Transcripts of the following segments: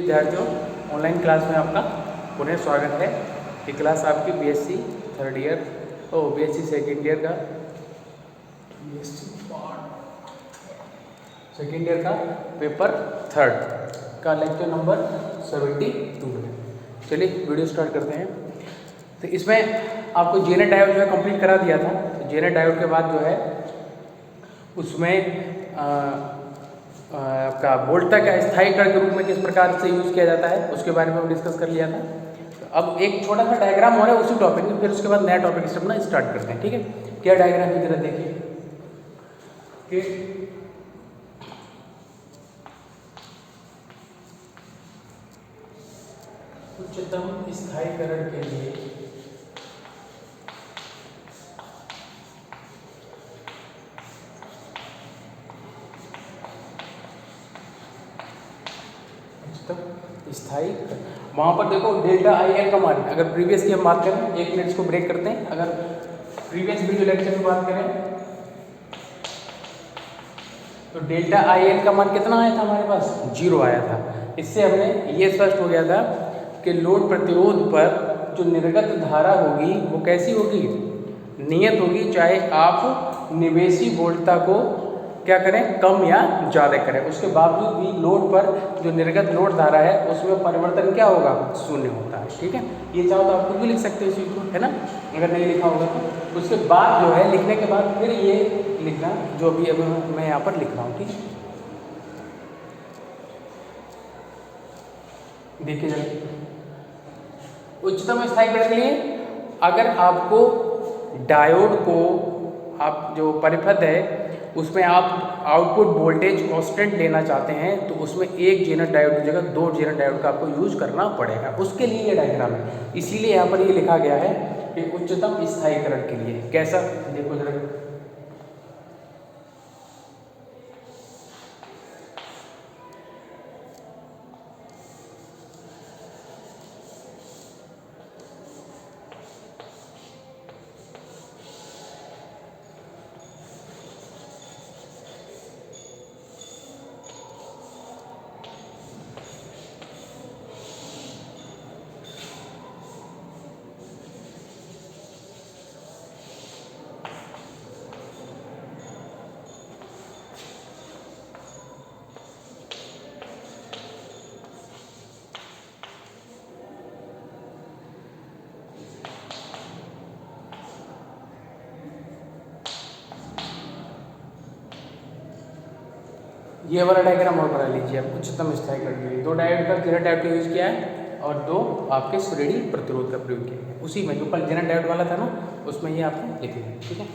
विद्यार्थियों, online class में आपका पुनः स्वागत है। ये क्लास आपकी BSc third year BSc second year का पेपर थर्ड का लेक्चर नंबर 72 है। चलिए वीडियो स्टार्ट करते हैं। तो इसमें आपको जेनेट डायोड जो है कंप्लीट करा दिया था। तो जेनेट डायोड के बाद जो है उसमें आपका वोल्टा का स्थायी कण के रूप में किस प्रकार से यूज किया जाता है उसके बारे में हम डिस्कस कर लिया था। तो अब एक छोटा सा डायग्राम हो रहा है उसी टॉपिक में, फिर उसके बाद नया टॉपिक से अपना स्टार्ट करते हैं। ठीक है, क्या डायग्राम की तरह देखिए कि उच्चतम स्थायीकरण के लिए स्थायी वहाँ पर देखो डेल्टा आई एल का मान, अगर प्रीवियस की हम बात करें, एक मिनट इसको ब्रेक करते हैं। अगर प्रीवियस वीडियो लेक्चर में बात करें तो डेल्टा आई एल का मान कितना आया था हमारे पास? 0 आया था। इससे हमें ये स्पष्ट हो गया था कि लोड प्रतिरोध पर जो निर्गत धारा होगी वो कैसी होगी? नियत होगी, चाहे आप निवेशी वोल्टता को क्या करें, कम या ज़्यादा करें, उसके बावजूद भी लोड पर जो निर्गत लोड धारा है उसमें परिवर्तन क्या होगा? शून्य होता है। ठीक है, ये चाहो तो आप खुद भी लिख सकते हो इस चीज़ को, है ना, अगर नहीं लिखा होगा तो। उसके बाद जो है लिखने के बाद फिर ये लिखना जो अभी अब मैं यहाँ पर लिख रहा हूँ। ठीक, देखिए जरा, उच्चतम स्थायीकरण के लिए अगर आपको डायोड को आप जो परिपथ है उसमें आप आउटपुट वोल्टेज कांस्टेंट लेना चाहते हैं तो उसमें एक जेनर डायोड की जगह 2 जेनर डायोड का आपको यूज करना पड़ेगा। उसके लिए ये डायग्राम है, इसीलिए यहाँ पर ये लिखा गया है कि उच्चतम स्थायीकरण के लिए कैसा, देखो जरा, ये वाला डायग्राम और बना लीजिए आप। उच्चतम स्थायीकरण के लिए 2 डायोड का जेनर डायोड का यूज किया है और 2 आपके श्रेणी प्रतिरोध का प्रयोग किया है। उसी में जो कल जेनर डायोड वाला था ना उसमें ये आपको लिख लेना। ठीक है,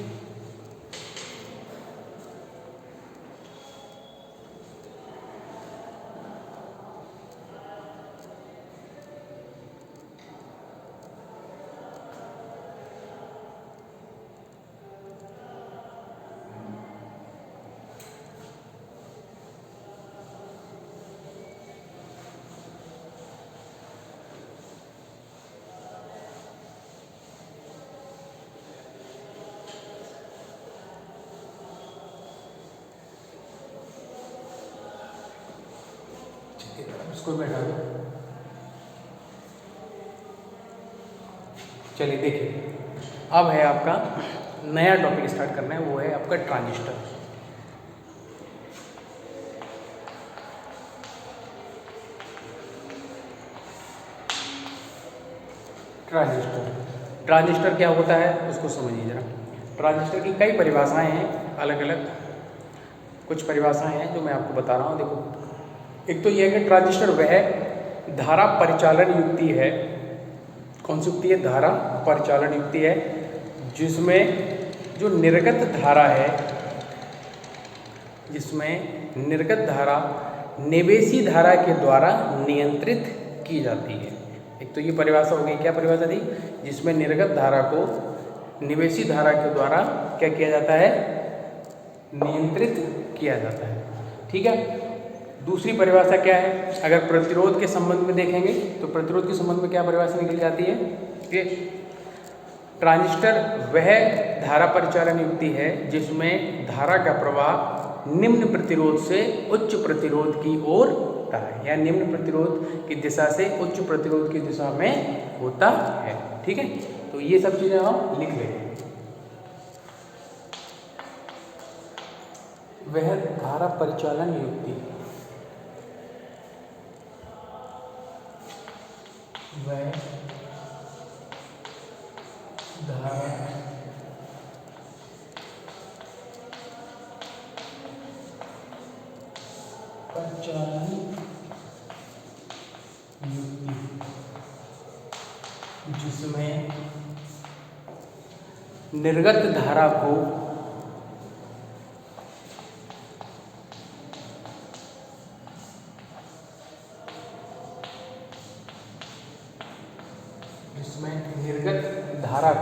उसको बैठा दो। चलिए देखिए, अब है आपका नया टॉपिक स्टार्ट करना है, वो है आपका ट्रांजिस्टर। ट्रांजिस्टर क्या होता है उसको समझिए जरा। ट्रांजिस्टर की कई परिभाषाएं हैं, अलग अलग कुछ परिभाषाएं हैं जो मैं आपको बता रहा हूँ। देखो, एक तो यह है कि ट्रांजिस्टर वह धारा परिचालन युक्ति है। कौन सी युक्ति है? धारा परिचालन युक्ति है, जिसमें जो निर्गत धारा है, जिसमें निर्गत धारा निवेशी धारा के द्वारा नियंत्रित की जाती है। एक तो ये परिभाषा हो गई। क्या परिभाषा थी? जिसमें निर्गत धारा को निवेशी धारा के द्वारा क्या किया जाता है? नियंत्रित किया जाता है। ठीक है, दूसरी परिभाषा क्या है? अगर प्रतिरोध के संबंध में देखेंगे तो प्रतिरोध के संबंध में क्या परिभाषा निकल जाती है कि ट्रांजिस्टर वह धारा परिचालन युक्ति है जिसमें धारा का प्रवाह निम्न प्रतिरोध से उच्च प्रतिरोध की ओर होता है, या निम्न प्रतिरोध की दिशा से उच्च प्रतिरोध की दिशा में होता है। ठीक है, तो ये सब चीज़ें हम लिख लेंगे। वह धारा परिचालन युक्ति, वह धारा परिचालन युक्ति जिसमें निर्गत धारा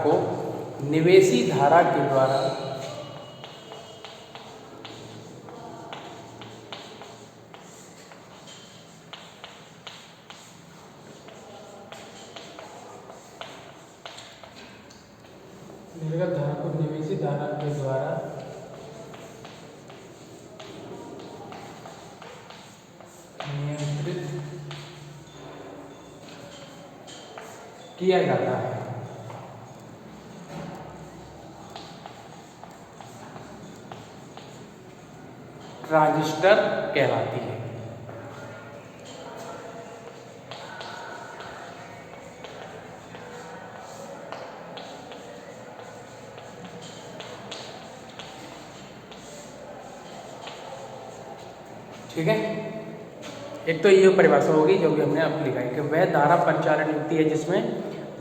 को निवेशी धारा के द्वारा निवेशी धारा के द्वारा नियंत्रित किया जाता है। ट्रांजिस्टर कहलाती है। ठीक है, एक तो ये परिभाषा होगी जो भी हमने अब लिखा है कि वह धारा परिचालन युक्ति है जिसमें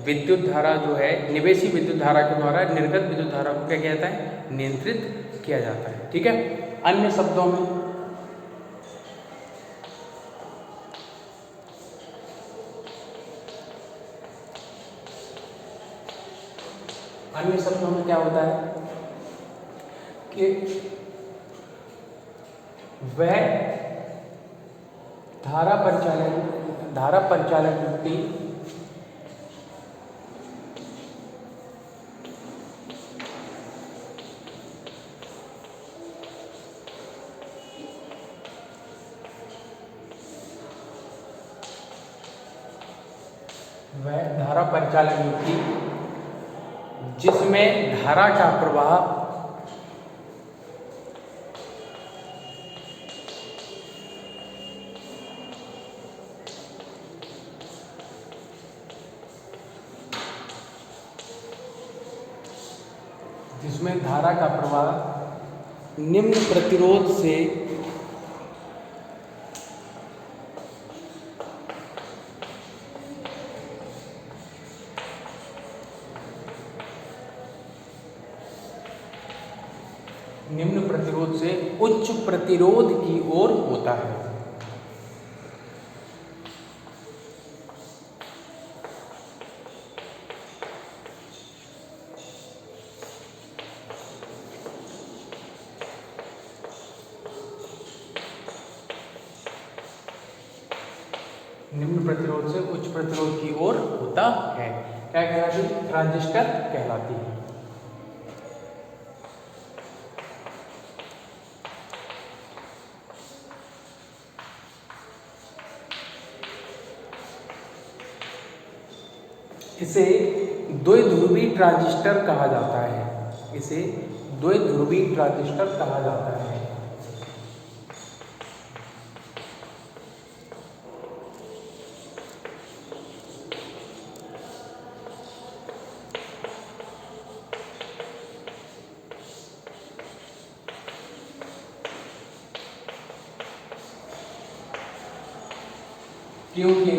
विद्युत धारा जो है निवेशी विद्युत धारा के द्वारा निर्गत विद्युत धारा को क्या कहता है, नियंत्रित किया जाता है। ठीक है, अन्य शब्दों में क्या होता है कि वह धारा परिचालन युक्ति जिसमें धारा का प्रवाह निम्न प्रतिरोध से उच्च प्रतिरोध की ओर होता है। निम्न प्रतिरोध से उच्च प्रतिरोध की ओर होता है। क्या कहलाती है? ट्रांजिस्टर कहलाती है। इसे द्विध्रुवी ट्रांजिस्टर कहा जाता है। इसे द्विध्रुवी ट्रांजिस्टर कहा जाता है। क्योंकि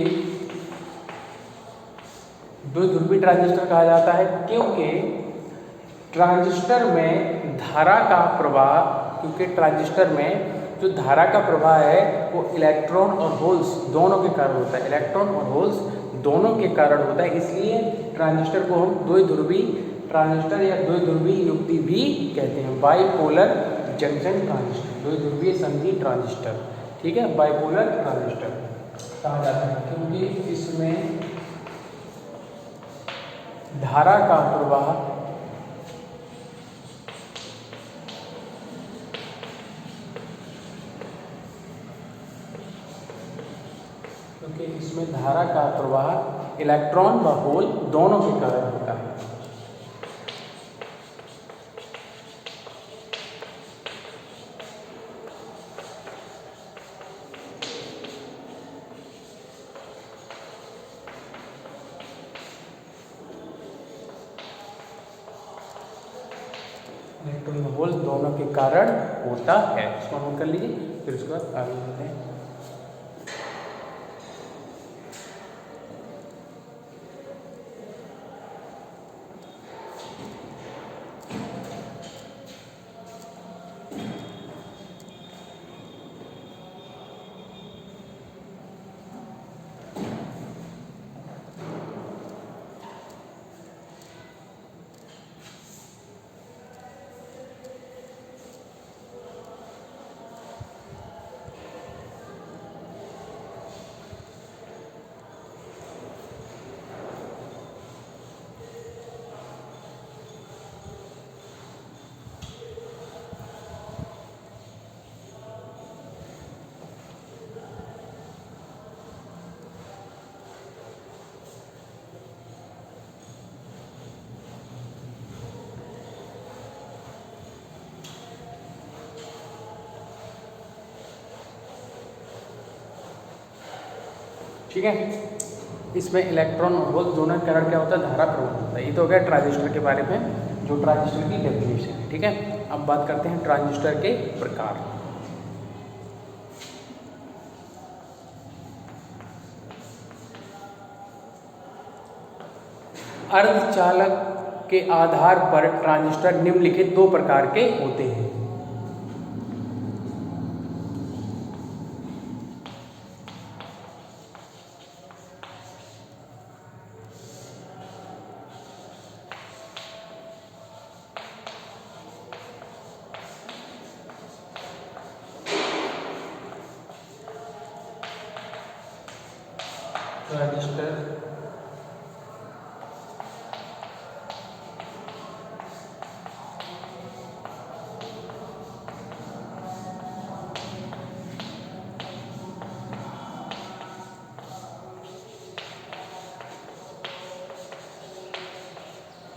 द्विध्रुवी ट्रांजिस्टर कहा जाता है क्योंकि ट्रांजिस्टर में धारा का प्रवाह क्योंकि ट्रांजिस्टर में जो धारा का प्रवाह है वो इलेक्ट्रॉन और होल्स दोनों के कारण होता है। इलेक्ट्रॉन और होल्स दोनों के कारण होता है, इसलिए ट्रांजिस्टर को हम द्विध्रुवी ट्रांजिस्टर या द्विध्रुवी युक्ति भी कहते हैं। बाइपोलर जंक्शन ट्रांजिस्टर, द्विध्रुवीय संधि ट्रांजिस्टर, ठीक है, बाइपोलर ट्रांजिस्टर कहा जाता है क्योंकि इसमें धारा का प्रवाह इसमें धारा का प्रवाह इलेक्ट्रॉन व होल दोनों के कारण होता है। इलेक्ट्रॉन व होल दोनों के कारण होता है, इसको नोट कर लीजिए। फिर उसके बाद आगे बढ़ते हैं। ठीक है, इसमें इलेक्ट्रॉन और होल दोनों के कारण क्या होता है, धारा प्रवाह होता है। ये तो हो गया ट्रांजिस्टर के बारे में, जो ट्रांजिस्टर की डेफिनेशन है। ठीक है, अब बात करते हैं ट्रांजिस्टर के प्रकार। अर्धचालक के आधार पर ट्रांजिस्टर निम्नलिखित दो प्रकार के होते हैं। ट्रांजिस्टर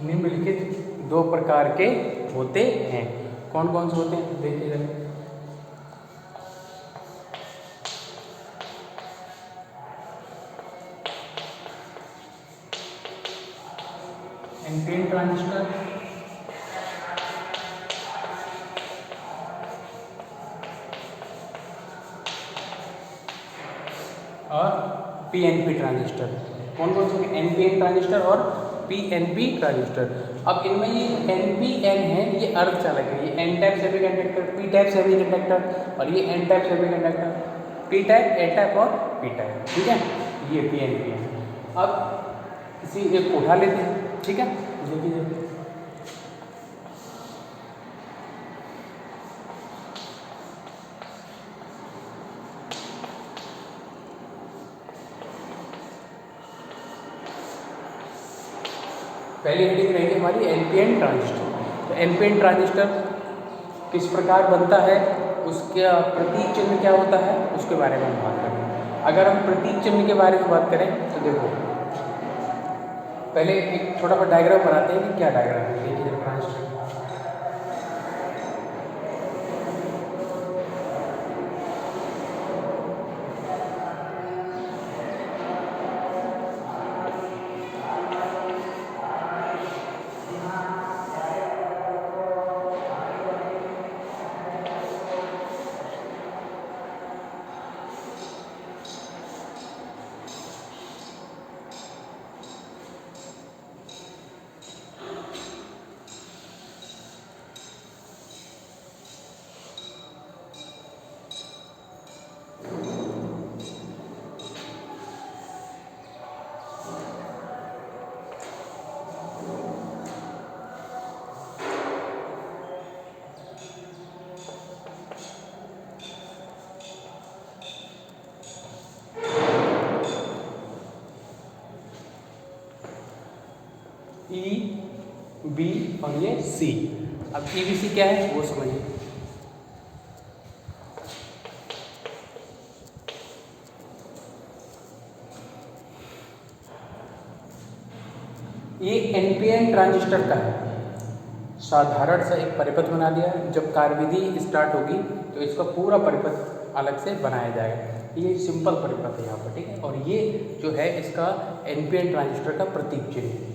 निम्नलिखित दो प्रकार के होते हैं। कौन कौन से होते हैं देखिए। एनपीएन ट्रांजिस्टर और पीएनपी ट्रांजिस्टर। कौन कौन से? एनपीएन ट्रांजिस्टर और पीएनपी ट्रांजिस्टर। अब इनमें ये एनपीएन है, ये अर्धचालक है। ये N type semiconductor, P type semiconductor और ये N type semiconductor. P type, A type और पी टाइप। ठीक है, ये पीएनपी है। अब इसी एक उठा लेते हैं। ठीक है, देखिए पहली हेडिंग रहेगी हमारी एनपीएन ट्रांजिस्टर। तो एनपीएन ट्रांजिस्टर किस प्रकार बनता है, उसका प्रतीक चिन्ह क्या होता है, उसके बारे में हम बात करें। अगर हम प्रतीक चिन्ह के बारे में बात करें तो देखो, पहले एक छोटा सा डायग्राम बनाते हैं कि क्या डायग्राम है। देखिए ट्रांजिस्टर, ई बी और ये सी। अब ई बी सी क्या है वो समझिए। ये एनपीएन ट्रांजिस्टर का है, साधारण सा एक परिपथ बना दिया। जब कार्यविधि स्टार्ट होगी तो इसका पूरा परिपथ अलग से बनाया जाएगा। ये सिंपल परिपथ है यहाँ पर, ठीक है। और ये जो है इसका एनपीएन ट्रांजिस्टर का प्रतीक चिन्ह है।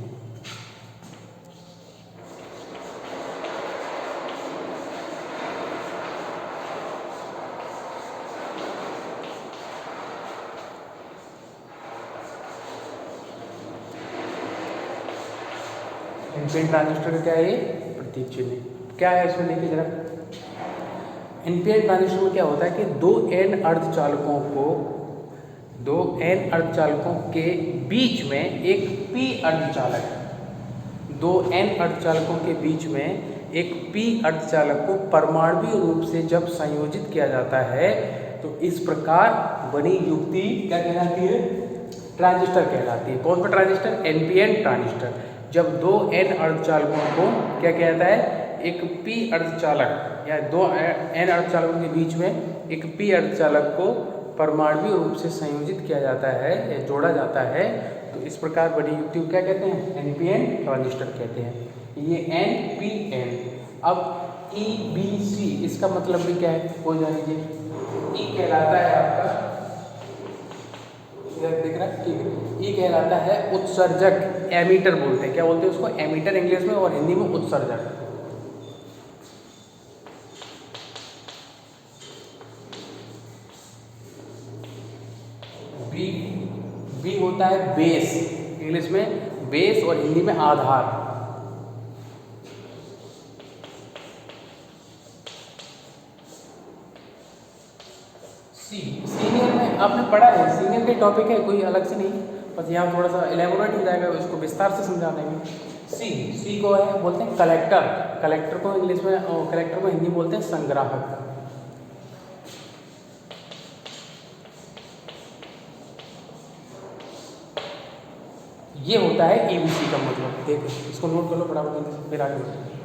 एनपीएन ट्रांजिस्टर का क्या है, ये प्रतीक चिन्ह क्या है इसमें देखिए जरा। एनपीएन ट्रांजिस्टर में क्या होता है कि दो एन अर्धचालकों के बीच में एक पी अर्धचालक है। दो एन अर्धचालकों के बीच में एक पी अर्धचालक को परमाणुवीय रूप से जब संयोजित किया जाता है तो इस प्रकार बनी युक्ति क्या कहलाती है, ट्रांजिस्टर कहलाती है। कौन सा ट्रांजिस्टर, एनपीएन ट्रांजिस्टर। जब दो एन अर्धचालकों को क्या कहता है, एक पी अर्धचालक या दो एन अर्धचालकों के बीच में एक पी अर्धचालक को परमाणुवीय रूप से संयोजित किया जाता है या जोड़ा जाता है तो इस प्रकार बनी युक्ति को क्या कहते हैं, एनपीएन ट्रांजिस्टर कहते हैं। ये एनपीएन। अब ईबीसी इसका मतलब भी क्या है, हो जाएगी। ई कहलाता है आपका, इधर दिख रहा है, ठीक है। ई कहलाता है उत्सर्जक, एमीटर बोलते हैं। क्या बोलते हैं उसको, एमीटर इंग्लिश में, और हिंदी में उत्सर्जक। बी होता है बेस, इंग्लिश में बेस और हिंदी में आधार। सीनियर में आपने पढ़ा है, सीनियर के टॉपिक है, कोई अलग से नहीं, बस यहाँ थोड़ा सा इलेबोरेट हो जाएगा, इसको विस्तार से समझा देंगे। सी को है बोलते हैं कलेक्टर, कलेक्टर को इंग्लिश में, कलेक्टर को हिंदी बोलते हैं संग्राहक। ये होता है ईबीसी का मतलब। देखो इसको नोट कर लो फटाफट, फिर आगे बढ़ते हैं।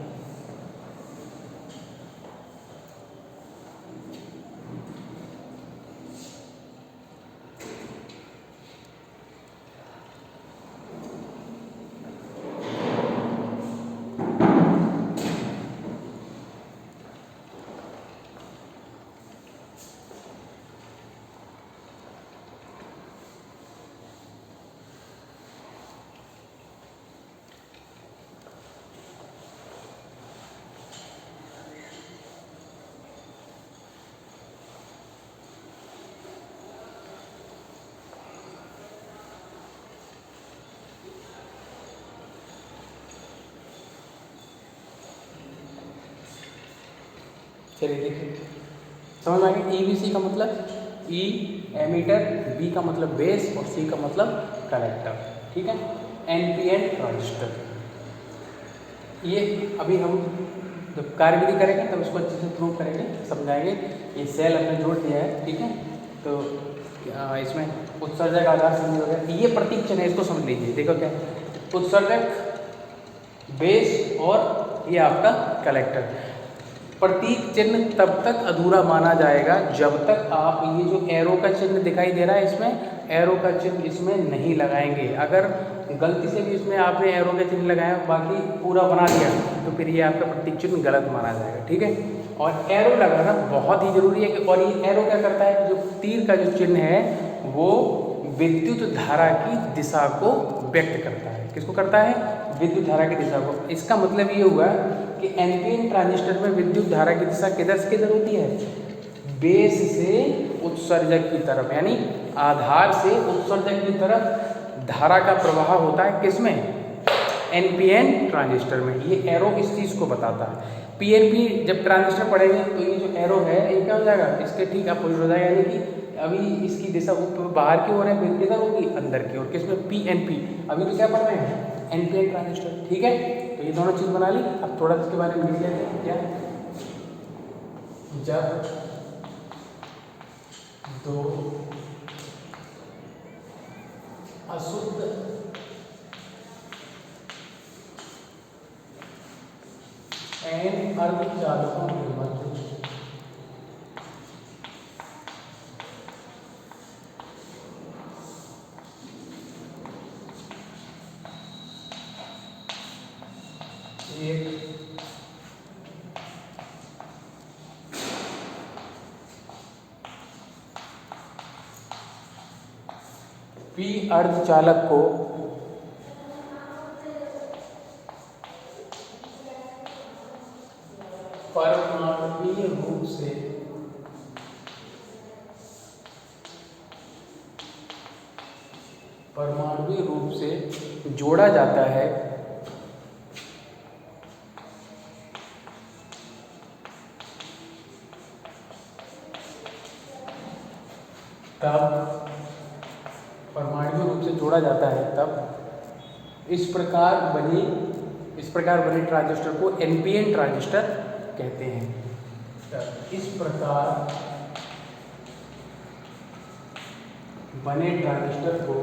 चलिए देखिए समझ में आ गया। ईबीसी का मतलब ई एमीटर, बी का मतलब बेस और सी का मतलब कलेक्टर, ठीक है। एनपीएन ट्रांजिस्टर, ये अभी हम जब कार्यविधि करेंगे तब इसको अच्छे से प्रूव करेंगे, समझाएंगे। ये सेल हमने जोड़ दिया है, ठीक है। तो इसमें उत्सर्जक आधार संधि वगैरह ये प्रतीक चिन्ह है, इसको समझ लीजिए। देखो क्या, उत्सर्जक, बेस और ये आपका कलेक्टर। प्रतीक चिन्ह तब तक अधूरा माना जाएगा जब तक आप ये जो एरो का चिन्ह दिखाई दे रहा है इसमें, एरो का चिन्ह इसमें नहीं लगाएंगे। अगर गलती से भी इसमें आपने एरो का चिन्ह लगाया बाकी पूरा बना दिया तो फिर ये आपका प्रतीक चिन्ह गलत माना जाएगा, ठीक है। और एरो लगाना बहुत ही जरूरी है कि, और ये एरो क्या करता है, जो तीर का जो चिन्ह है वो विद्युत धारा की दिशा को व्यक्त करता है। किसको करता है, विद्युत धारा की दिशा को। इसका मतलब ये हुआ कि एनपीएन ट्रांजिस्टर में विद्युत धारा की दिशा किधर से किधर होती है, बेस से उत्सर्जक की तरफ, यानी आधार से उत्सर्जक की तरफ धारा का प्रवाह होता है। किसमें, एनपीएन ट्रांजिस्टर में। ये एरो इस चीज़ को बताता है। पीएनपी जब ट्रांजिस्टर पढ़ेंगे तो ये जो एरो है ये क्या हो जाएगा, इसके ठीक अपोजिट हो जाएगा, यानी कि अभी इसकी दिशा बाहर की ओर है, फिर किधर होगी, अंदर की ओर। किसमें, पीएनपी। अभी तो क्या पढ़ रहे हैं, एनपीएन ट्रांजिस्टर, ठीक है। तो ये दोनों चीज़ बना ली। अब थोड़ा इसके बारे में लिख लेते हैं। क्या, जब दो अशुद्ध एन अर्धचालकों के मध्य एक पी अर्धचालक को परमाणुवीय रूप से जोड़ा जाता है, तब परमाणुवीय रूप से जोड़ा जाता है तब इस प्रकार बने ट्रांजिस्टर को एनपीएन ट्रांजिस्टर कहते हैं। तब इस प्रकार बने ट्रांजिस्टर को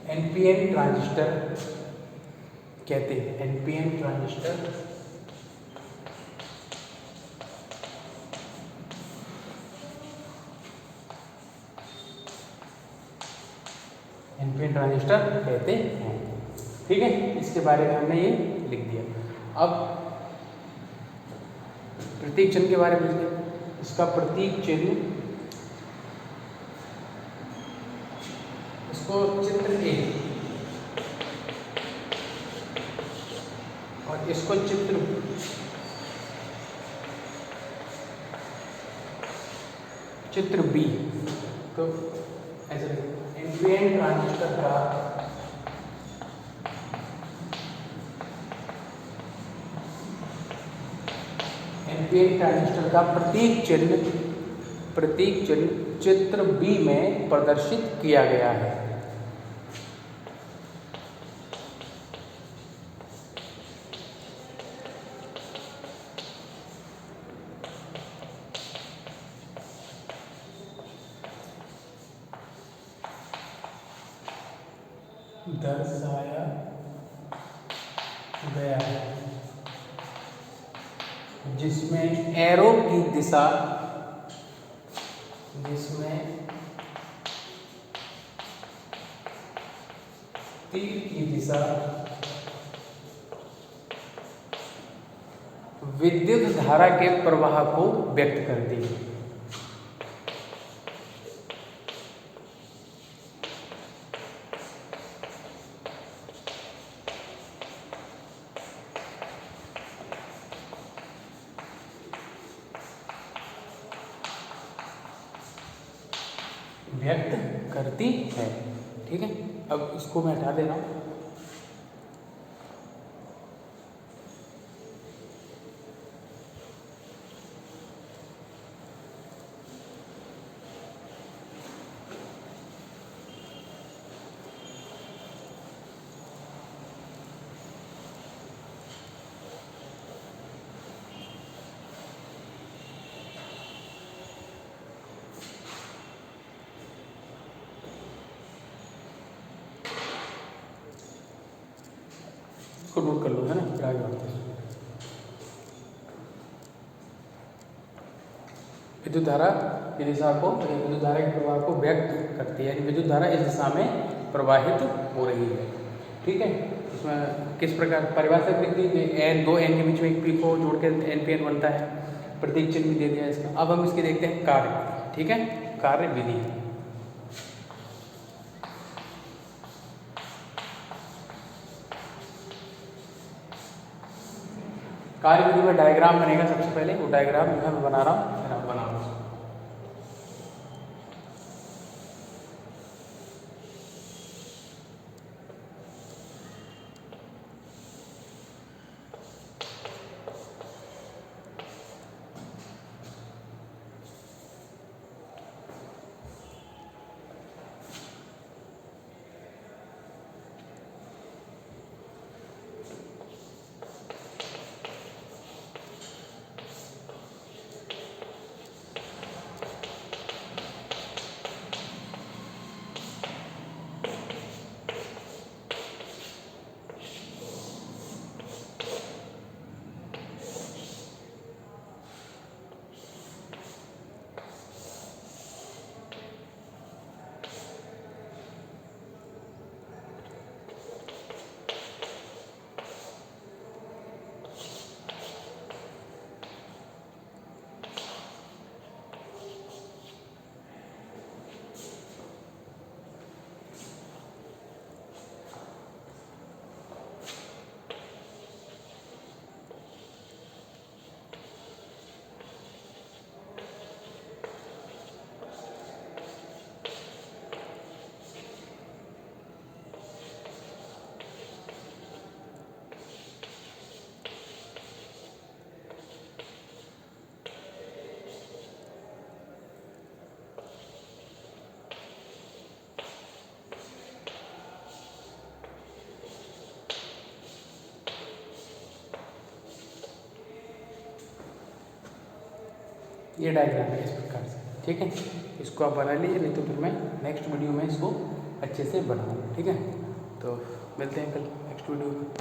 एनपीएन ट्रांजिस्टर कहते हैं। एनपीएन ट्रांजिस्टर कहते हैं। ठीक है, इसके बारे में हमने ये लिख दिया। अब प्रतीक चिन्ह के बारे में लिखिए। इसका प्रतीक चिन्ह, इसको चित्र ए और इसको चित्र बी, तो ऐसे एनपीएन ट्रांजिस्टर का प्रतीक चिन्ह चित्र बी में प्रदर्शित किया गया है। दर्शाया गया है, जिसमें एरो की दिशा, तीर की दिशा विद्युत धारा के प्रवाह को व्यक्त करती है। व्यक्त करती है। ठीक है, अब इसको मैं हटा दे रहा हूँ। इसको नोट कर लो, है ना, फिर आगे बढ़ते हैं। विद्युत धारा की दिशा को, विद्युत धारा के प्रवाह को व्यक्त करती है, यानी विद्युत धारा इस दिशा में प्रवाहित हो रही है। ठीक है, इसमें किस प्रकार परिभाषा लिख दी, एन, दो एन के बीच में एक पी को जोड़ के एनपीएन बनता है। प्रतीक चिन्ह भी दे दिया इसका। अब हम इसके देखते हैं कार्य। ठीक है, कार्य विधि। कार्य विधि में डायग्राम बनेगा सबसे पहले, वो डायग्राम जो है मैं बना रहा हूँ, फिर आप बनाओ। ये डायग्राम है इस प्रकार से, ठीक है। इसको आप बना लीजिए, नहीं तो फिर मैं नेक्स्ट वीडियो में इसको अच्छे से बनाऊँगा, ठीक है। तो मिलते हैं कल नेक्स्ट वीडियो में।